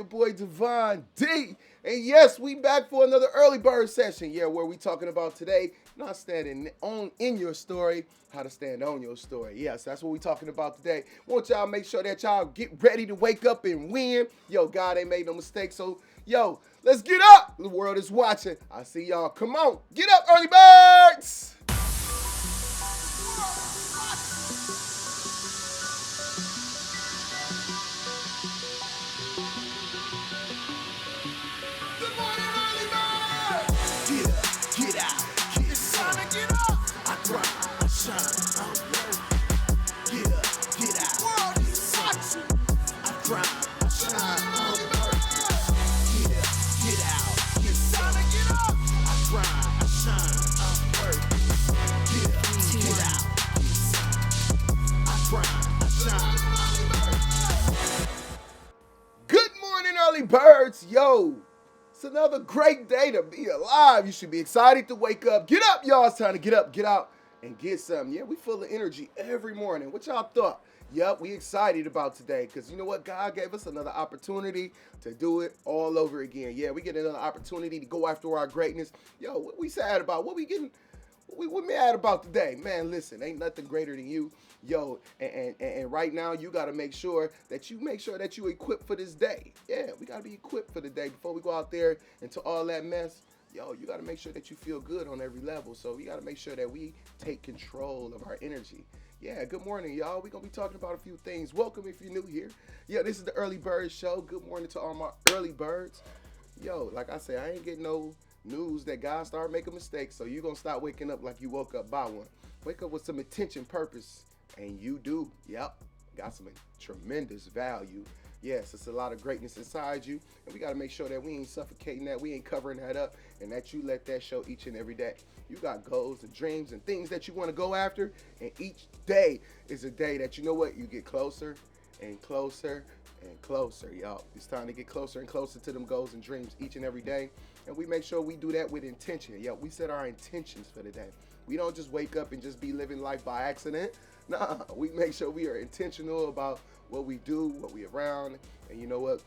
your boy Divine D. And yes, we back for another early bird session. Yeah, where we talking about today, not standing on in your story, how to stand on your story. Yes, that's what we talking about today. Want y'all make sure that y'all get ready to wake up and win. Yo, God ain't made no mistakes. So, yo, let's get up. The world is watching. I see y'all. Come on. Get up, early birds. Good morning, early birds. Get up, get out, it's time to get up. I grind, I shine, I work. Get up, get out. The world is watching. I grind, I shine, I work. Get up, get out. It's time to get up. I grind, I shine, I work. Get up, get out. I grind, I shine, I work. Good morning, early birds. Yo, it's another great day to be alive. You should be excited to wake up. Get up, y'all. It's time to get up, get out, and get something. Yeah, we full of energy every morning. What y'all thought? Yup, we excited about today because you know what? God gave us another opportunity to do it all over again. Yeah, we get another opportunity to go after our greatness. Yo, what we sad about? What we getting? What mad about today? Man, listen, ain't nothing greater than you. Yo, and right now you got to make sure that you equipped for this day. Yeah, we got to be equipped for the day before we go out there into all that mess. Yo, you got to make sure that you feel good on every level. So we got to make sure that we take control of our energy. Yeah, good morning, y'all. We're going to be talking about a few things. Welcome if you're new here. Yeah, this is the Early Bird Show. Good morning to all my early birds. Yo, like I said, I ain't getting no news that God started making mistakes, so you're going to stop waking up like you woke up by one. Wake up with some intention, purpose, and you do. Yep, got some tremendous value. Yes, it's a lot of greatness inside you, and we got to make sure that we ain't suffocating that, we ain't covering that up, and that you let that show each and every day. You got goals and dreams and things that you want to go after, and each day is a day that, you know what, you get closer and closer and closer, y'all. It's time to get closer and closer to them goals and dreams each and every day. And we make sure we do that with intention. Yeah, we set our intentions for the day. We don't just wake up and just be living life by accident. Nah, we make sure we are intentional about what we do, what we around, and you know what,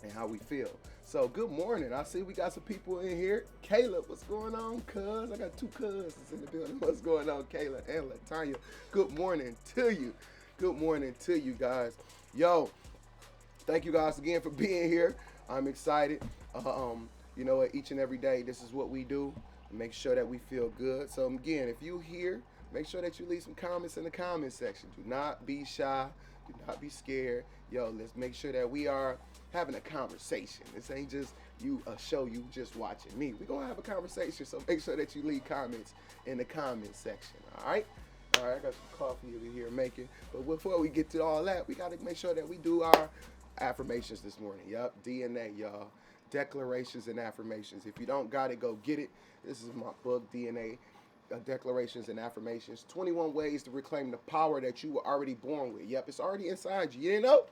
and how we feel. So good morning. I see we got some people in here. Caleb, what's going on, cuz? I got two cousins in the building. What's going on, Caleb and Latanya? Good morning to you. Good morning to you guys. Yo, thank you guys again for being here. I'm excited. You know what? Each and every day, this is what we do. Make sure that we feel good. So again, if you here, make sure that you leave some comments in the comment section. Do not be shy. Do not be scared. Yo, let's make sure that we are having a conversation. This ain't just a show you just watching me. We're going to have a conversation, so make sure that you leave comments in the comment section, all right? All right, I got some coffee over here making. But before we get to all that, we got to make sure that we do our affirmations this morning. Yup, DNA, y'all. Declarations and affirmations. If you don't got it, go get it. This is my book, DNA, Declarations and Affirmations. 21 ways to reclaim the power that you were already born with. Yep, it's already inside you. You didn't know?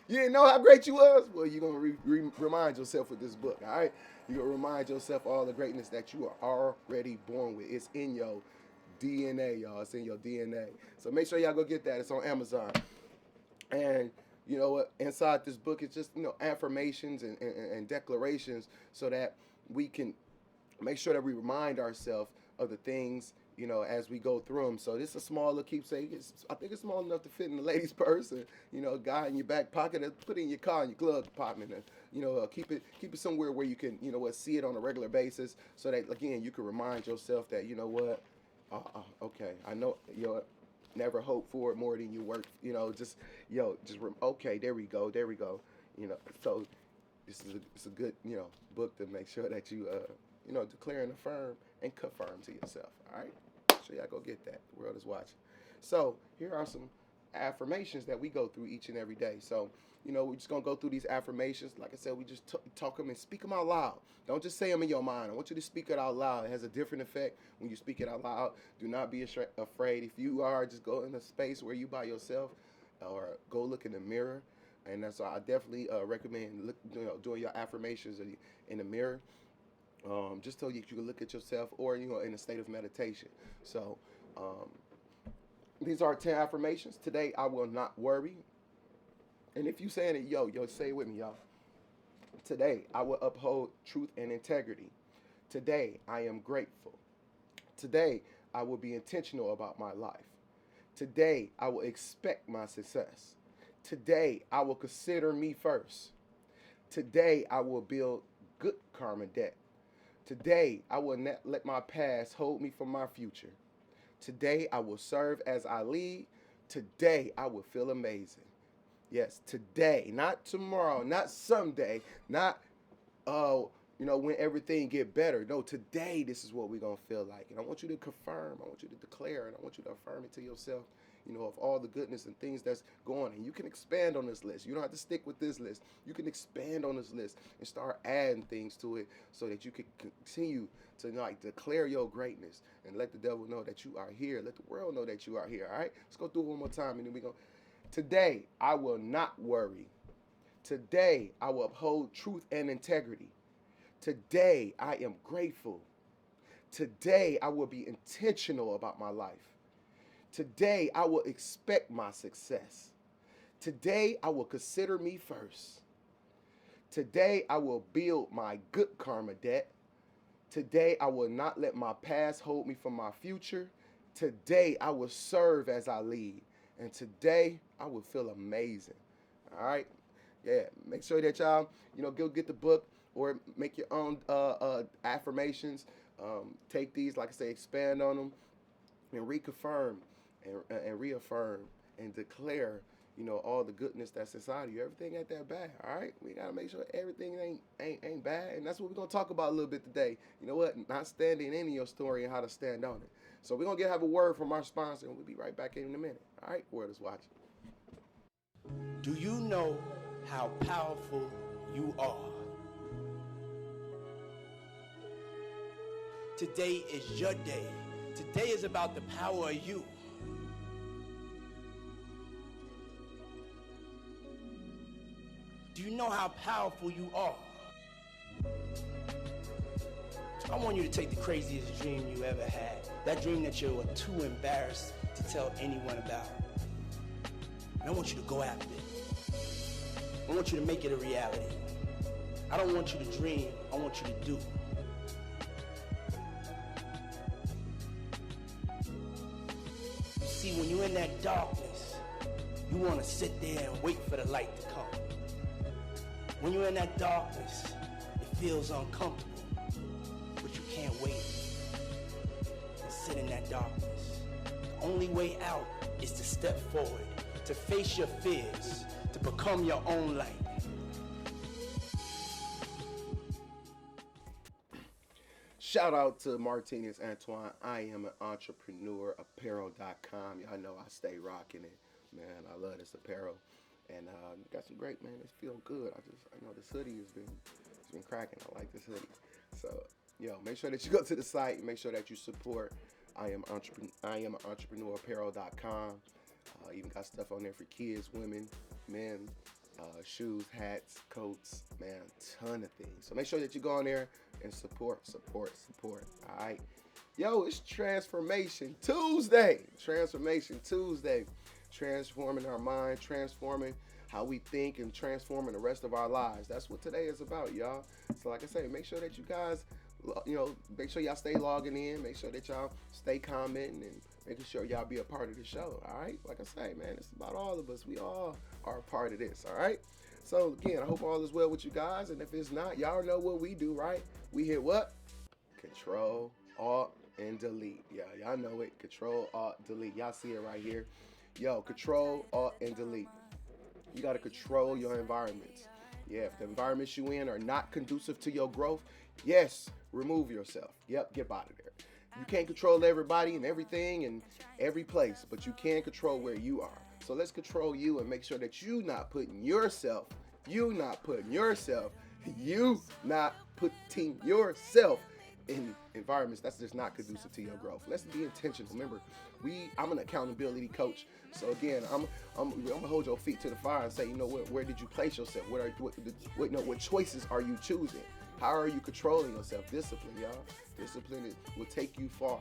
You didn't know how great you was? Well, you're going to remind yourself with this book, all right? You're going to remind yourself all the greatness that you are already born with. It's in your DNA, y'all. It's in your DNA. So make sure y'all go get that. It's on Amazon. And you know what? Inside this book, it's just, affirmations and declarations so that we can make sure that we remind ourselves of the things, as we go through them. So this is a small little keepsake. I think it's small enough to fit in the lady's purse, and, guy in your back pocket, and put it in your car, in your glove compartment, and, keep it somewhere where you can, see it on a regular basis so that, again, you can remind yourself that, okay, I know, never hope for it more than you work, okay, there we go, so it's a good, book to make sure that you, declare and affirm and confirm to yourself, all right? So y'all go get that. The world is watching. So here are some affirmations that we go through each and every day. So, we're just going to go through these affirmations. Like I said, we just talk them and speak them out loud. Don't just say them in your mind. I want you to speak it out loud. It has a different effect when you speak it out loud. Do not be afraid. If you are, just go in a space where you by yourself or go look in the mirror. And that's why I definitely recommend doing your affirmations in the mirror. Just so you can look at yourself or, in a state of meditation. So these are 10 affirmations. Today, I will not worry. And if you saying it, yo, say it with me, y'all. Today, I will uphold truth and integrity. Today, I am grateful. Today, I will be intentional about my life. Today, I will expect my success. Today, I will consider me first. Today, I will build good karma debt. Today, I will not let my past hold me from my future. Today, I will serve as I lead. Today, I will feel amazing. Yes, today, not tomorrow, not someday, not when everything get better. No, today this is what we're gonna feel like. And I want you to confirm, I want you to declare, and I want you to affirm it to yourself, of all the goodness and things that's going. And you can expand on this list. You don't have to stick with this list. You can expand on this list and start adding things to it so that you can continue to like declare your greatness and let the devil know that you are here. Let the world know that you are here. All right, let's go through it one more time, and then we go. Today, I will not worry. Today, I will uphold truth and integrity. Today, I am grateful. Today, I will be intentional about my life. Today, I will expect my success. Today, I will consider me first. Today, I will build my good karma debt. Today, I will not let my past hold me from my future. Today, I will serve as I lead. And today, I will feel amazing. All right? Yeah, make sure that y'all, go get the book or make your own affirmations. Take these, like I say, expand on them and reconfirm and reaffirm and declare, all the goodness that's inside of you. Everything ain't that bad, all right? We gotta make sure everything ain't bad, and that's what we're gonna talk about a little bit today. You know what? Not standing in your story and how to stand on it. So we're gonna have a word from our sponsor, and we'll be right back in a minute. All right, Word is watching. Do you know how powerful you are? Today is your day. Today is about the power of you. Do you know how powerful you are? I want you to take the craziest dream you ever had. That dream that you were too embarrassed to tell anyone about. And I want you to go after it. I want you to make it a reality. I don't want you to dream, I want you to do. See, when you're in that darkness, you want to sit there and wait for the light to come. When you're in that darkness, it feels uncomfortable, but you can't wait and sit in that darkness. The only way out is to step forward, to face your fears, to become your own light. Shout out to Martinez Antoine. I am an entrepreneur, apparel.com. Y'all know I stay rocking it. Man, I love this apparel. And got some great, man. It's feeling good. I know this hoodie it's been cracking. I like this hoodie. So, make sure that you go to the site. Make sure that you support. I am an entrepreneur, apparel.com. Even got stuff on there for kids, women, men, shoes, hats, coats, man, ton of things. So make sure that you go on there and support. All right. Yo, it's Transformation Tuesday. Transforming our mind, transforming how we think, and transforming the rest of our lives. That's what today is about, y'all. So like I say, make sure that you guys, make sure y'all stay logging in. Make sure that y'all stay commenting and making sure y'all be a part of the show, all right? Like I say, man, it's about all of us. We all are a part of this, all right? So again, I hope all is well with you guys. And if it's not, y'all know what we do, right? We hit what? Control, Alt, and Delete. Yeah, y'all know it. Control, Alt, Delete. Y'all see it right here. Yo, Control, Alt, and Delete. You got to control your environments. Yeah, if the environments you in are not conducive to your growth, yes, remove yourself. Yep, get out of there. You can't control everybody and everything and every place, but you can control where you are. So let's control you and make sure that you not putting yourself in environments that's just not conducive to your growth. Let's be intentional. Remember, I'm an accountability coach. So again, I'm gonna hold your feet to the fire and say, where did you place yourself? What choices are you choosing? How are you controlling yourself? Discipline, y'all. Discipline will take you far.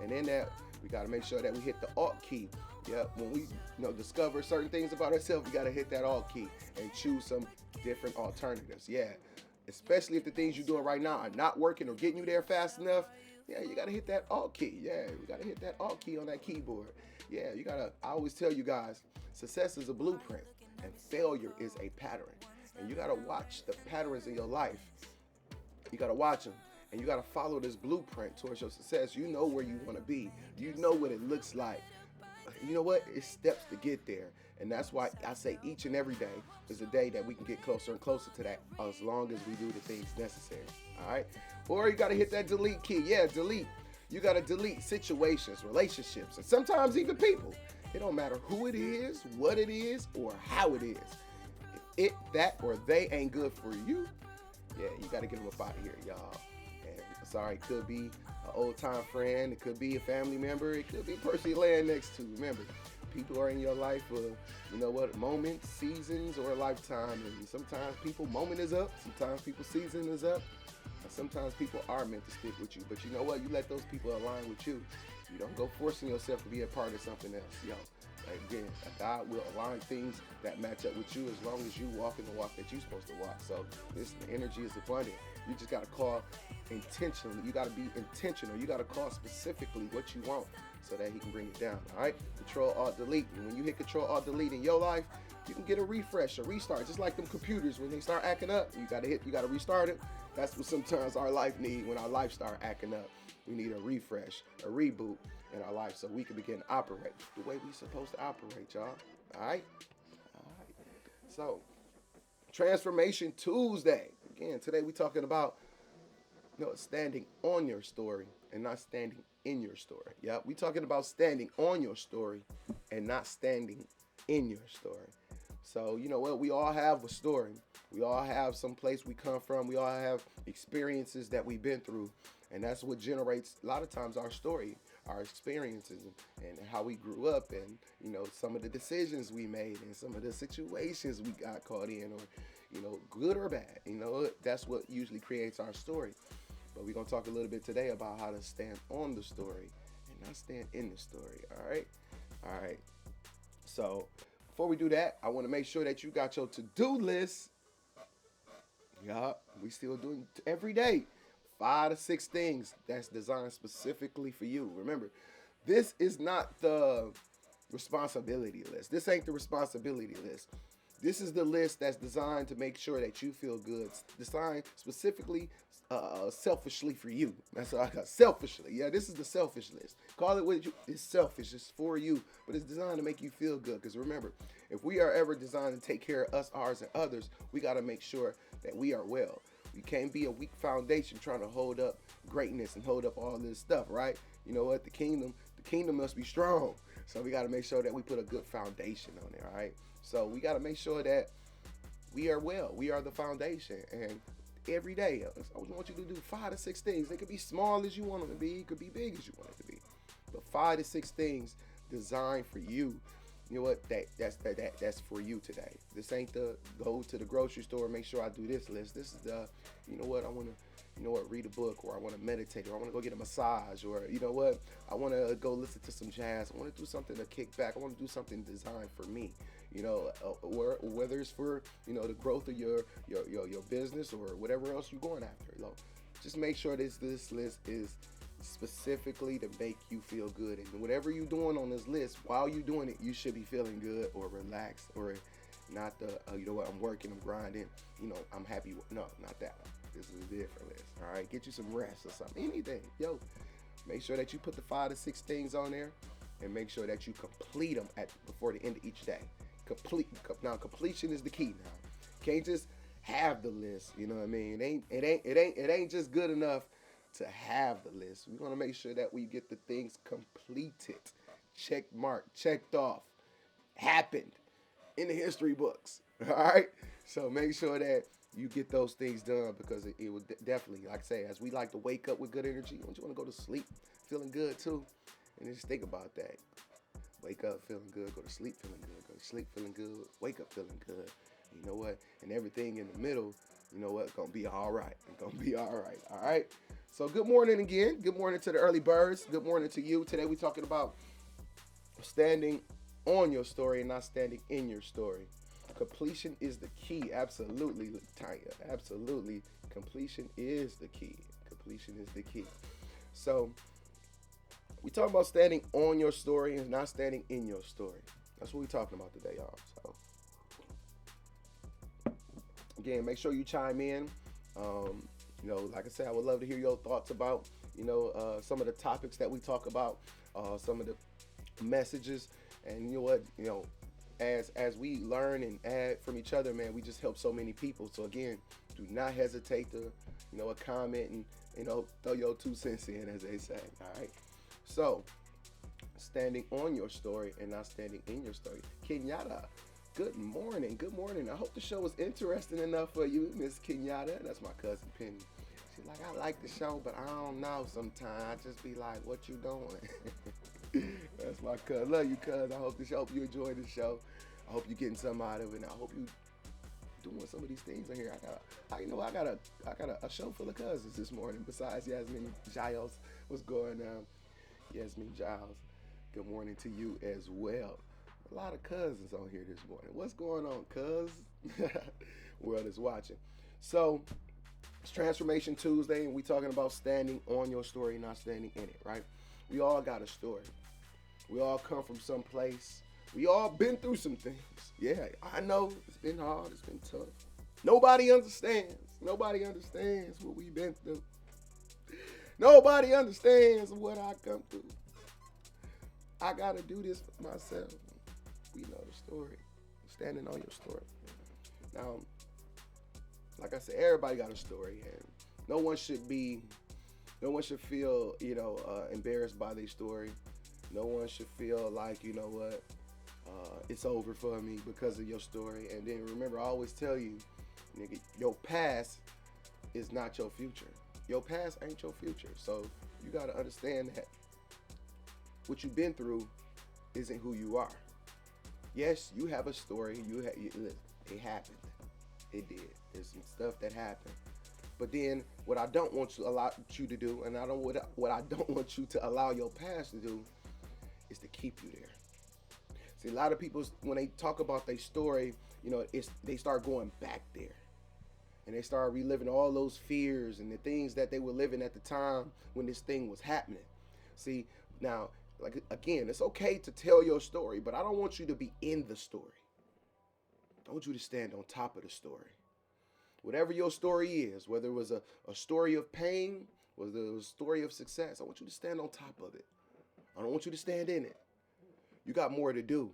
And in that, we got to make sure that we hit the Alt key. Yeah, when we discover certain things about ourselves, we gotta hit that alt key and choose some different alternatives. Yeah, especially if the things you're doing right now are not working or getting you there fast enough. Yeah, you gotta hit that alt key. Yeah, you gotta hit that alt key on that keyboard. Yeah, you gotta. I always tell you guys, success is a blueprint, and failure is a pattern. And you gotta watch the patterns in your life. You gotta watch them, and you gotta follow this blueprint towards your success. You know where you want to be. You know what it looks like. You know what? It's steps to get there. And that's why I say each and every day is a day that we can get closer and closer to that as long as we do the things necessary. All right? Or you got to hit that delete key. Yeah, delete. You got to delete situations, relationships, and sometimes even people. It don't matter who it is, what it is, or how it is. If it, that, or they ain't good for you, yeah, you got to get them up out of here, y'all. And sorry, it could be an old time friend, it could be a family member, it could be a person you're laying next to. Remember, people are in your life for, moments, seasons, or a lifetime. And sometimes people moment is up, sometimes people season is up, and sometimes people are meant to stick with you. But you know what? You let those people align with you. You don't go forcing yourself to be a part of something else. Yo, again, God will align things that match up with you as long as you walk in the walk that you're supposed to walk. So this energy is abundant. You just got to call intentionally. You got to be intentional. You got to call specifically what you want so that he can bring it down. All right? Control, Alt, Delete. And when you hit Control, Alt, Delete in your life, you can get a refresh, a restart. Just like them computers, when they start acting up, you got to restart it. That's what sometimes our life need when our life start acting up. We need a refresh, a reboot in our life so we can begin to operate the way we're supposed to operate, y'all. All right? All right. So, Transformation Tuesday. Again, today we're talking about standing on your story and not standing in your story. Yeah, we're talking about standing on your story and not standing in your story. So, you know what? We all have a story. We all have some place we come from. We all have experiences that we've been through. And that's what generates a lot of times our story, our experiences, and how we grew up, and some of the decisions we made, and some of the situations we got caught in, or good or bad. That's what usually creates our story. But we're gonna talk a little bit today about how to stand on the story and not stand in the story. All right. So before we do that, I want to make sure that you got your to-do list. Yeah, we still doing every day. 5 to 6 things that's designed specifically for you. Remember, this is not the responsibility list. This ain't the responsibility list. This is the list that's designed to make sure that you feel good. Designed specifically, selfishly for you. That's what I got. Selfishly. Yeah, this is the selfish list. Call it what it's selfish. It's for you, but it's designed to make you feel good. Because remember, if we are ever designed to take care of us, ours, and others, we got to make sure that we are well. We can't be a weak foundation trying to hold up greatness and hold up all this stuff, right? You know what? The kingdom must be strong. So we got to make sure that we put a good foundation on there, all right? So we got to make sure that we are well. We are the foundation. And every day, I want you to do 5 to 6 things. They could be small as you want them to be. It could be big as you want it to be. But 5 to 6 things designed for you. You know what? That's for you today. This ain't the go to the grocery store, make sure I do this list. This is the, I want to, read a book, or I want to meditate, or I want to go get a massage, or I want to go listen to some jazz. I want to do something to kick back. I want to do something designed for me. Or whether it's for the growth of your business or whatever else you're going after. Just make sure this list is specifically to make you feel good, and whatever you're doing on this list, while you're doing it, you should be feeling good or relaxed, or not the I'm working, I'm grinding, I'm happy. No, not that one. This is a different list. All right, get you some rest or something, anything. Make sure that you put the 5 to 6 things on there, and make sure that you complete them before the end of each day. Now completion is the key. Now can't just have the list. You know what I mean? It ain't just good enough to have the list. We want to make sure that we get the things completed, check mark, checked off, happened in the history books. All right. So make sure that you get those things done, because it will definitely, like I say, as we like to wake up with good energy, don't you want to go to sleep feeling good too? And just think about that. Wake up feeling good, go to sleep feeling good, go to sleep feeling good, wake up feeling good. You know what? And everything in the middle, gonna be all right. It's gonna be all right. All right. So good morning again. Good morning to the early birds. Good morning to you. Today we're talking about Standing on your story and not standing in your story. Completion is the key. Absolutely, Tanya. Absolutely. Completion is the key. Completion is the key. So we talk about standing on your story and not standing in your story. That's what we're talking about today, y'all. So again, make sure you chime in. Like I said, I would love to hear your thoughts about, some of the topics that we talk about, some of the messages, and as we learn and add from each other, man, we just help so many people. So again, do not hesitate to, comment and, throw your 2 cents in, as they say. All right. So, standing on your story and not standing in your story. Kenyatta, good morning. Good morning. I hope the show was interesting enough for you, Miss Kenyatta. That's my cousin Penny. She's like, I like the show, but I don't know sometimes. I just be like, what you doing? That's my cuz. Love you, cuz. I hope you enjoy the show. I hope you're getting something out of it. And I hope you doing some of these things in here. I got a show full of cousins this morning besides Yasmin Giles. What's going on? Yasmin Giles, good morning to you as well. A lot of cousins on here this morning. What's going on, cuz? World is watching. So it's Transformation Tuesday, and we talking about standing on your story, not standing in it, right? We all got a story. We all come from some place. We all been through some things. Yeah, I know it's been hard. It's been tough. Nobody understands. Nobody understands what we've been through. Nobody understands what I come through. I got to do this for myself. We know the story. Standing on your story. Now, like I said, everybody got a story, and no one should feel, embarrassed by their story. No one should feel like, it's over for me because of your story. And then remember, I always tell you, nigga, your past is not your future. Your past ain't your future. So you got to understand that what you've been through isn't who you are. Yes, you have a story. It happened. It did. There's some stuff that happened. But then what I don't want to allow you to do, and what I don't want you to allow your past to do, is to keep you there. See, a lot of people, when they talk about their story, they start going back there. And they start reliving all those fears and the things that they were living at the time when this thing was happening. See, now, like, again, it's okay to tell your story, but I don't want you to be in the story. I want you to stand on top of the story. Whatever your story is, whether it was a story of pain, whether it was a story of success, I want you to stand on top of it. I don't want you to stand in it. You got more to do.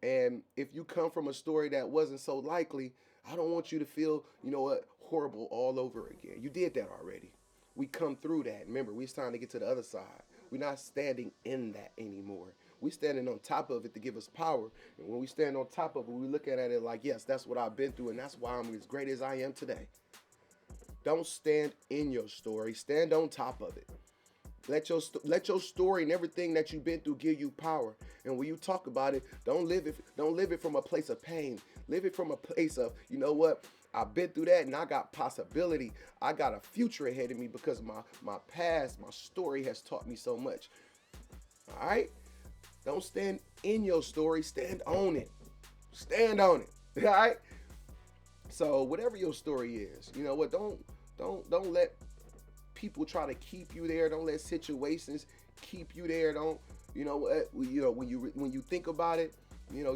And if you come from a story that wasn't so likely, I don't want you to feel, horrible all over again. You did that already. We come through that. Remember, we're trying to get to the other side. We're not standing in that anymore. We're standing on top of it to give us power. And when we stand on top of it, we look at it like, yes, that's what I've been through, and that's why I'm as great as I am today. Don't stand in your story. Stand on top of it. Let your story and everything that you've been through give you power. And when you talk about it, don't live it from a place of pain. Live it from a place of, you know what? I've been through that, and I got possibility. I got a future ahead of me because my past, my story has taught me so much. All right? Don't stand in your story. Stand on it. Stand on it. All right? So whatever your story is, you know what? Don't let people try to keep you there. Don't let situations keep you there. Don't, when you think about it,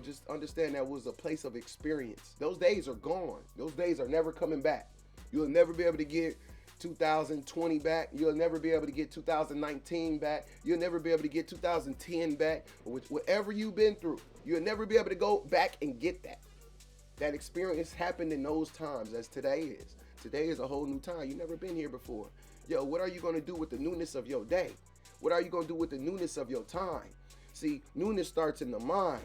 just understand that was a place of experience. Those days are gone. Those days are never coming back. You'll never be able to get 2020 back. You'll never be able to get 2019 back. You'll never be able to get 2010 back. Whatever you've been through, you'll never be able to go back and get that. That experience happened in those times, as today is. Today is a whole new time. You've never been here before. Yo, what are you going to do with the newness of your day? What are you going to do with the newness of your time? See, newness starts in the mind.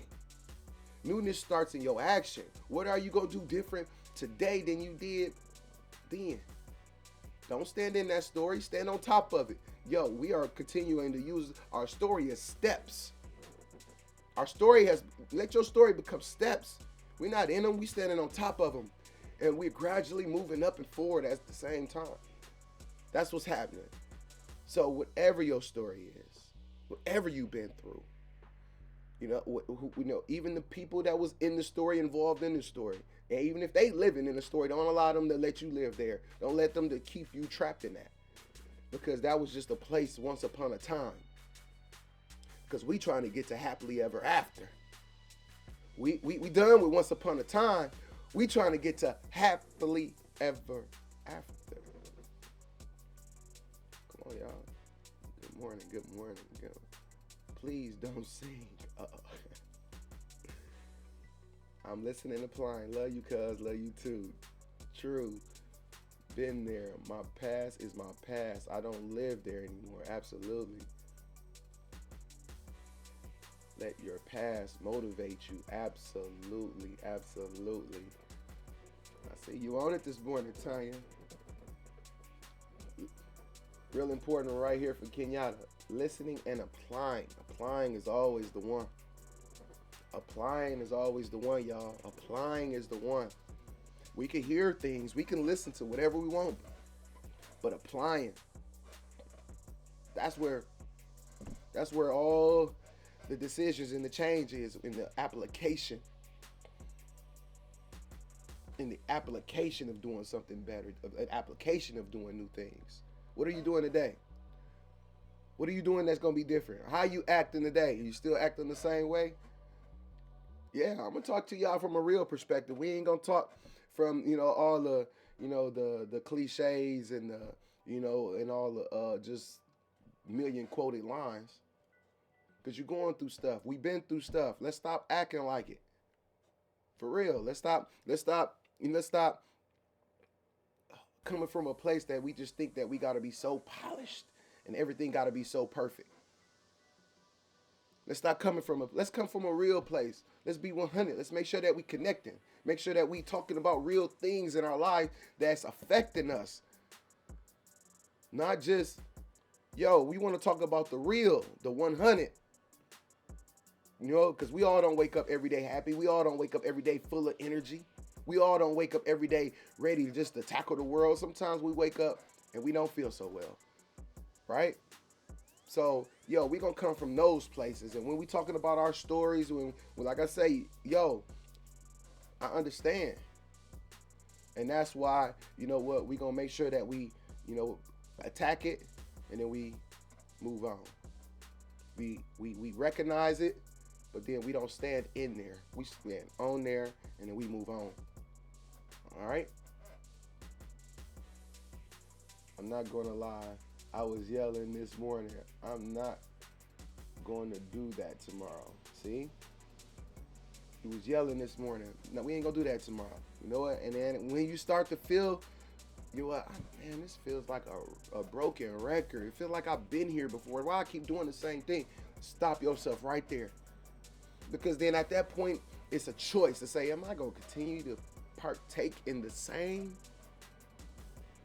Newness starts in your action. What are you going to do different today than you did then? Don't stand in that story. Stand on top of it. Yo, we are continuing to use our story as steps. Let your story become steps. We're not in them. We're standing on top of them. And we're gradually moving up and forward at the same time. That's what's happening. So whatever your story is, whatever you've been through, Even the people that was in the story, involved in the story, and even if they living in the story, don't allow them to let you live there. Don't let them to keep you trapped in that, because that was just a place once upon a time. Because we trying to get to happily ever after. We done with once upon a time. We trying to get to happily ever after. Come on, y'all. Good morning. Good morning. Please don't sing. I'm listening, applying. Love you, cuz. Love you too. True. Been there. My past is my past. I don't live there anymore. Absolutely. Let your past motivate you. Absolutely. Absolutely. I see you on it this morning, Tanya. Real important right here for Kenyatta. Listening and applying. Applying is always the one. Applying is always the one, y'all. Applying is the one. We can hear things. We can listen to whatever we want. But applying, that's where all the decisions and the changes in the application. In the application of doing something better, an application of doing new things. What are you doing today? What are you doing that's going to be different? How you acting today? You still acting the same way? Yeah, I'm going to talk to y'all from a real perspective. We ain't going to talk from, all the, the cliches and and all the just million quoted lines. Because you're going through stuff. We've been through stuff. Let's stop acting like it. For real. Let's stop coming from a place that we just think that we got to be so polished and everything got to be so perfect. Let's come from a real place. Let's be 100. Let's make sure that we connecting. Make sure that we talking about real things in our life that's affecting us. Not just, we want to talk about the real, the 100. Because we all don't wake up every day happy. We all don't wake up every day full of energy. We all don't wake up every day ready just to tackle the world. Sometimes we wake up and we don't feel so well, right? So, we're going to come from those places. And when we talking about our stories, when like I say, I understand. And that's why, we're going to make sure that we, attack it and then we move on. We recognize it, but then we don't stand in there. We stand on there and then we move on. All right? I'm not going to lie. I was yelling this morning. I'm not going to do that tomorrow. See? He was yelling this morning. No, we ain't going to do that tomorrow. You know what? And then when you start to feel, man, this feels like a broken record. It feels like I've been here before. Why I keep doing the same thing? Stop yourself right there. Because then at that point, it's a choice to say, am I going to continue to partake in the same?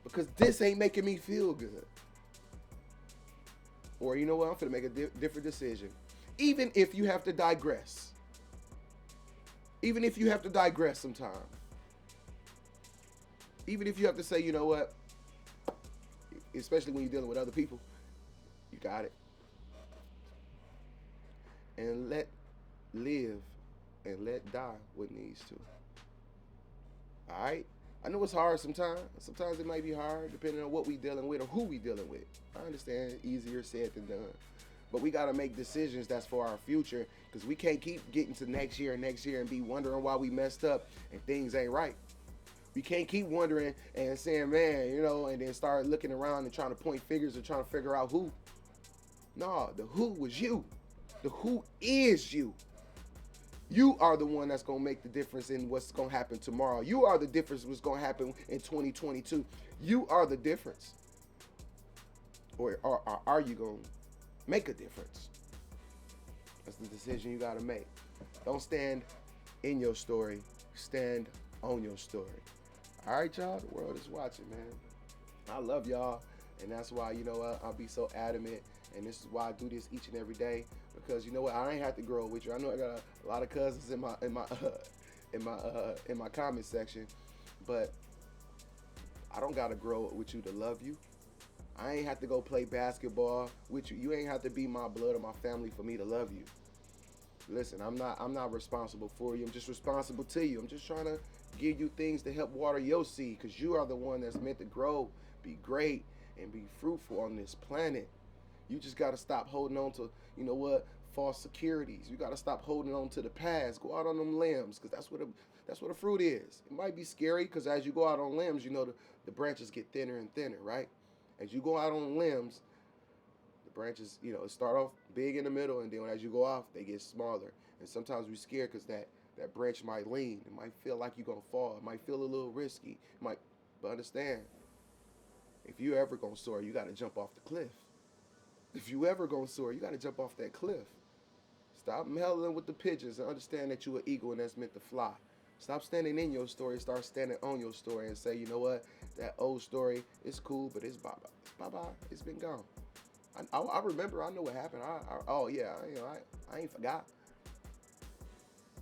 Because this ain't making me feel good. Or I'm going to make a different decision. Even if you have to digress. Even if you have to digress sometime. Even if you have to say, you know what? Especially when you're dealing with other people. You got it. And let live and let die what needs to. All right? I know it's hard sometimes. Sometimes it might be hard depending on what we dealing with or who we dealing with. I understand, easier said than done. But we got to make decisions that's for our future, because we can't keep getting to next year and be wondering why we messed up and things ain't right. We can't keep wondering and saying, man, and then start looking around and trying to point fingers and trying to figure out who. No, the who was you. The who is you. You are the one that's going to make the difference in what's going to happen tomorrow. You are the difference in what's going to happen in 2022. You are the difference. Or are you going to make a difference? That's the decision you got to make. Don't stand in your story. Stand on your story. All right, y'all? The world is watching, man. I love y'all. And that's why, I'll be so adamant. And this is why I do this each and every day. Because I ain't have to grow with you. I know I got a lot of cousins in my comment section, but I don't gotta grow with you to love you. I ain't have to go play basketball with you. You ain't have to be my blood or my family for me to love you. Listen, I'm not responsible for you. I'm just responsible to you. I'm just trying to give you things to help water your seed, because you are the one that's meant to grow, be great, and be fruitful on this planet. You just got to stop holding on to, you know what, false securities. You got to stop holding on to the past. Go out on them limbs, because that's what a fruit is. It might be scary, because as you go out on limbs, you know the branches get thinner and thinner, right? As you go out on limbs, the branches, it start off big in the middle, and then as you go off, they get smaller. And sometimes we're scared because that branch might lean. It might feel like you're gonna fall. It might feel a little risky. But understand, if you ever gonna soar, you gotta jump off the cliff. If you ever gonna soar, you gotta jump off that cliff. Stop meddling with the pigeons and understand that you're an eagle and that's meant to fly. Stop standing in your story. Start standing on your story and say, you know what, that old story is cool, but it's bye bye. Bye bye. It's been gone. I remember. I know what happened. Oh yeah. I ain't forgot.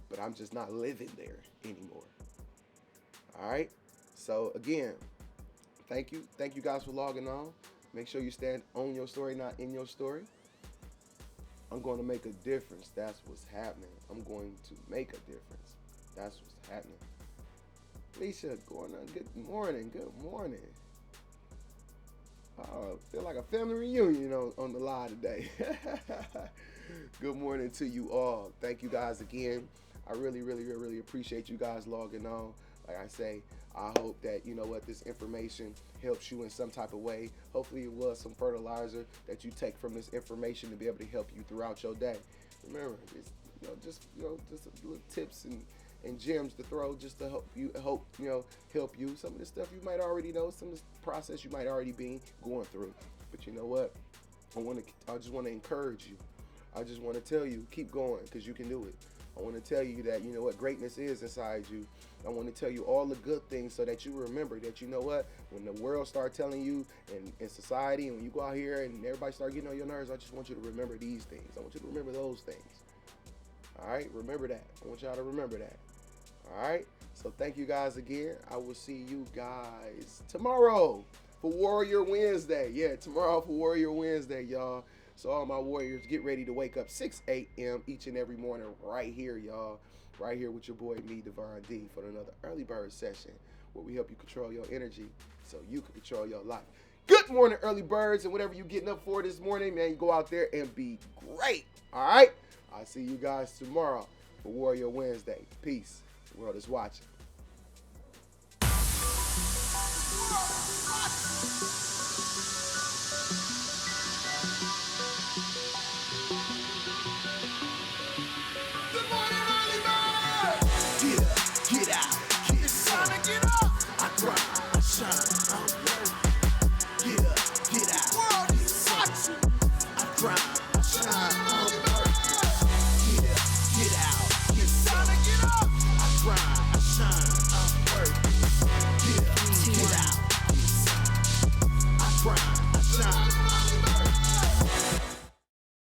But I'm just not living there anymore. All right. So again, thank you guys for logging on. Make sure you stand on your story, not in your story. I'm going to make a difference. That's what's happening. I'm going to make a difference. That's what's happening. Alicia, going on. Good morning. Good morning. Oh, feel like a family reunion on the live today. Good morning to you all. Thank you guys again. I really, really, really appreciate you guys logging on. Like I say, I hope that, this information helps you in some type of way. Hopefully it was some fertilizer that you take from this information to be able to help you throughout your day. Remember, it's, just little tips and gems to throw just to help you. Some of the stuff you might already know, some of the process you might already be going through. But you know what? I just want to encourage you. I just want to tell you, keep going, because you can do it. I want to tell you that, greatness is inside you. I want to tell you all the good things so that you remember that, when the world start telling you in society, and when you go out here and everybody start getting on your nerves, I just want you to remember these things. I want you to remember those things. All right? Remember that. I want y'all to remember that. All right? So thank you guys again. I will see you guys tomorrow for Warrior Wednesday. Yeah, tomorrow for Warrior Wednesday, y'all. So all my warriors, get ready to wake up 6 a.m. each and every morning right here, y'all. Right here with your boy, me, Devon D, for another early bird session where we help you control your energy so you can control your life. Good morning, early birds, and whatever you're getting up for this morning, man, you go out there and be great, all right? I'll see you guys tomorrow for Warrior Wednesday. Peace. The world is watching.